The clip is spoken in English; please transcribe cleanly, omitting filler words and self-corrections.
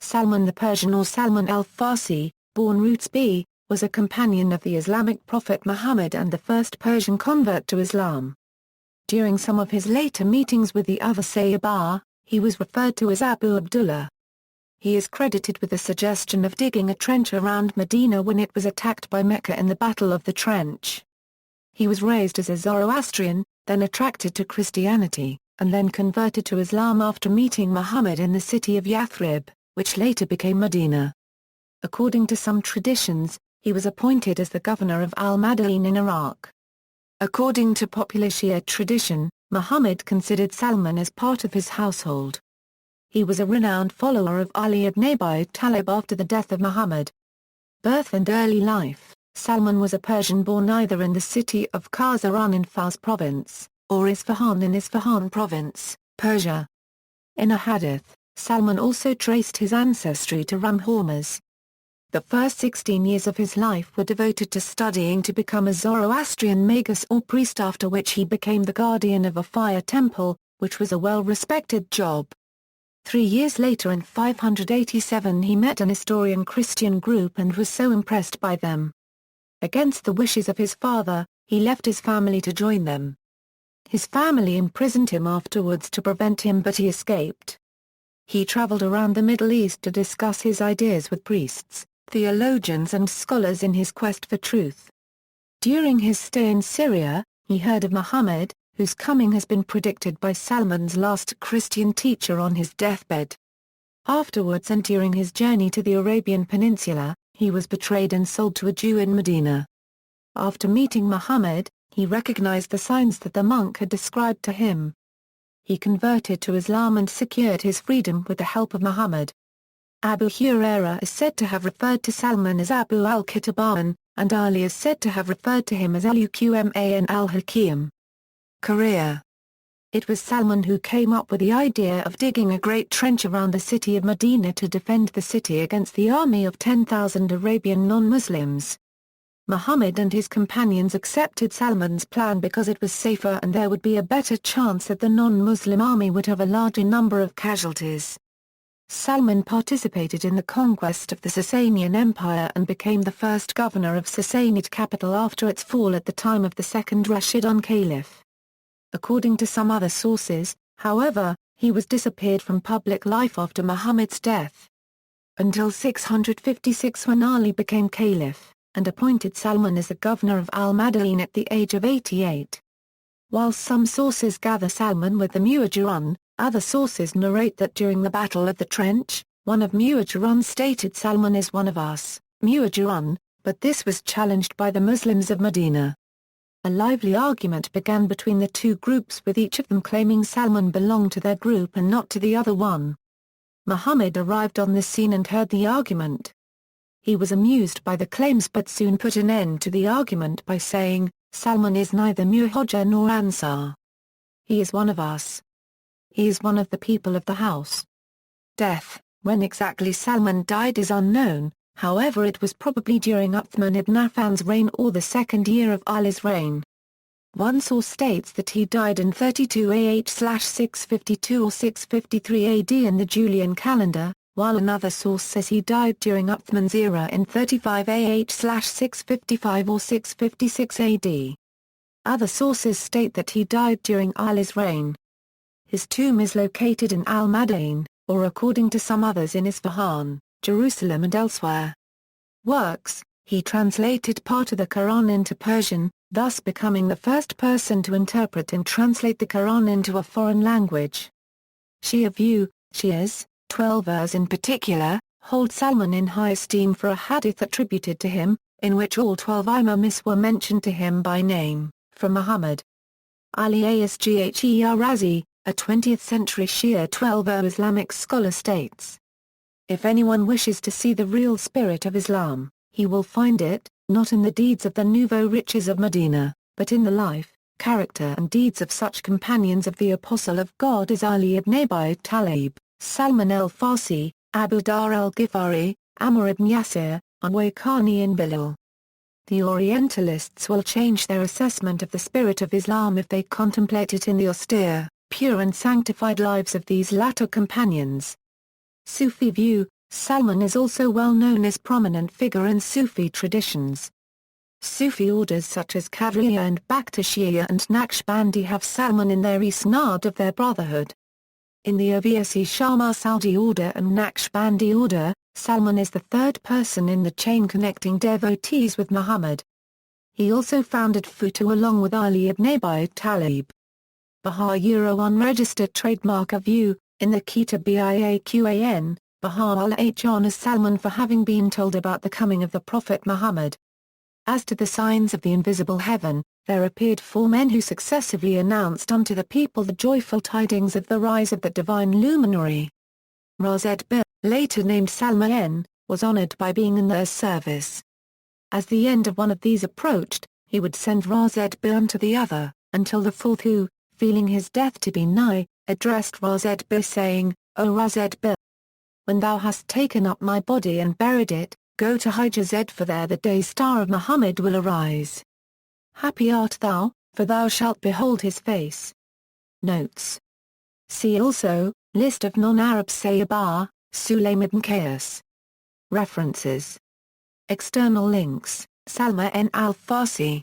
Salman the Persian or Salman al-Farsi, born Rutbi, was a companion of the Islamic prophet Muhammad and the first Persian convert to Islam. During some of his later meetings with the other Sahaba, he was referred to as Abu Abdullah. He is credited with the suggestion of digging a trench around Medina when it was attacked by Mecca in the Battle of the Trench. He was raised as a Zoroastrian, then attracted to Christianity, and then converted to Islam after meeting Muhammad in the city of Yathrib, which later became Medina. According to some traditions, he was appointed as the governor of al-Madain in Iraq. According to popular Shia tradition, Muhammad considered Salman as part of his household. He was a renowned follower of Ali ibn Abi Talib after the death of Muhammad. Birth and early life: Salman was a Persian born either in the city of Khazarun in Fars province, or Isfahan in Isfahan province, Persia. In a hadith, Salman also traced his ancestry to Ram Hormuz. The first 16 years of his life were devoted to studying to become a Zoroastrian magus or priest, after which he became the guardian of a fire temple, which was a well-respected job. 3 years later in 587 he met an Nestorian Christian group and was so impressed by them. Against the wishes of his father, he left his family to join them. His family imprisoned him afterwards to prevent him, but he escaped. He traveled around the Middle East to discuss his ideas with priests, theologians and scholars in his quest for truth. During his stay in Syria, he heard of Muhammad, whose coming has been predicted by Salman's last Christian teacher on his deathbed. Afterwards and during his journey to the Arabian Peninsula, he was betrayed and sold to a Jew in Medina. After meeting Muhammad, he recognized the signs that the monk had described to him. He converted to Islam and secured his freedom with the help of Muhammad. Abu Huraira is said to have referred to Salman as Abu al-Kitaban, and Ali is said to have referred to him as Al-Uqman al-Hakim. Career: It was Salman who came up with the idea of digging a great trench around the city of Medina to defend the city against the army of 10,000 Arabian non-Muslims. Muhammad and his companions accepted Salman's plan because it was safer and there would be a better chance that the non-Muslim army would have a larger number of casualties. Salman participated in the conquest of the Sasanian Empire and became the first governor of Sassanid capital after its fall at the time of the second Rashidun Caliph. According to some other sources, however, he was disappeared from public life after Muhammad's death. Until 656 when Ali became caliph, and appointed Salman as the governor of al-Madain at the age of 88. While some sources gather Salman with the Muhajirun, other sources narrate that during the Battle of the Trench, one of Muhajirun stated Salman is one of us, Muhajirun, but this was challenged by the Muslims of Medina. A lively argument began between the two groups, with each of them claiming Salman belonged to their group and not to the other one. Muhammad arrived on the scene and heard the argument. He was amused by the claims but soon put an end to the argument by saying, "Salman is neither Muhajir nor Ansar. He is one of us. He is one of the people of the house." Death: When exactly Salman died is unknown. However, it was probably during Uthman ibn Affan's reign or the second year of Ali's reign. One source states that he died in 32 AH/652 or 653 AD in the Julian calendar, while another source says he died during Uthman's era in 35 AH/655 or 656 AD. Other sources state that he died during Ali's reign. His tomb is located in al-Madain, or according to some others in Isfahan, Jerusalem and elsewhere. Works: He translated part of the Quran into Persian, thus becoming the first person to interpret and translate the Quran into a foreign language. Shia view: Shias, 12ers in particular, hold Salman in high esteem for a hadith attributed to him, in which all 12 imams were mentioned to him by name, from Muhammad. Ali Asgher Razi, a 20th-century Shia 12er Islamic scholar states, "If anyone wishes to see the real spirit of Islam, he will find it, not in the deeds of the nouveau riches of Medina, but in the life, character and deeds of such companions of the Apostle of God as Ali ibn Abi Talib, Salman al-Farsi, Abu Dhar al-Ghifari, Ammar ibn Yasir, and Waqani and Bilal." The Orientalists will change their assessment of the spirit of Islam if they contemplate it in the austere, pure and sanctified lives of these latter companions. Sufi view: Salman is also well known as prominent figure in Sufi traditions. Sufi orders such as Qadriyya and Bakhtishiya and Naqshbandi have Salman in their isnad of their brotherhood. In the Owaisi Sharma Saudi order and Naqshbandi order, Salman is the third person in the chain connecting devotees with Muhammad. He also founded Futu along with Ali ibn Abi Talib. Bahá'u'lláh unregistered trademark of U, in the Kitab Biaqan, Baha'u'lláh honors Salman for having been told about the coming of the Prophet Muhammad. As to the signs of the invisible heaven, there appeared 4 men who successively announced unto the people the joyful tidings of the rise of the divine luminary. Razed-Bih, later named Salman, was honored by being in their service. As the end of one of these approached, he would send Razed-Bih unto the other, until the fourth who, feeling his death to be nigh, addressed Razed-Bih saying, O Razed-Bih, when thou hast taken up my body and buried it, go to Hijaz, for there the day star of Muhammad will arise. Happy art thou, for thou shalt behold his face. Notes. See also, List of non-Arab Sayyabah, Sulaym ibn Qais. References. External links, Salma N. Al-Farsi.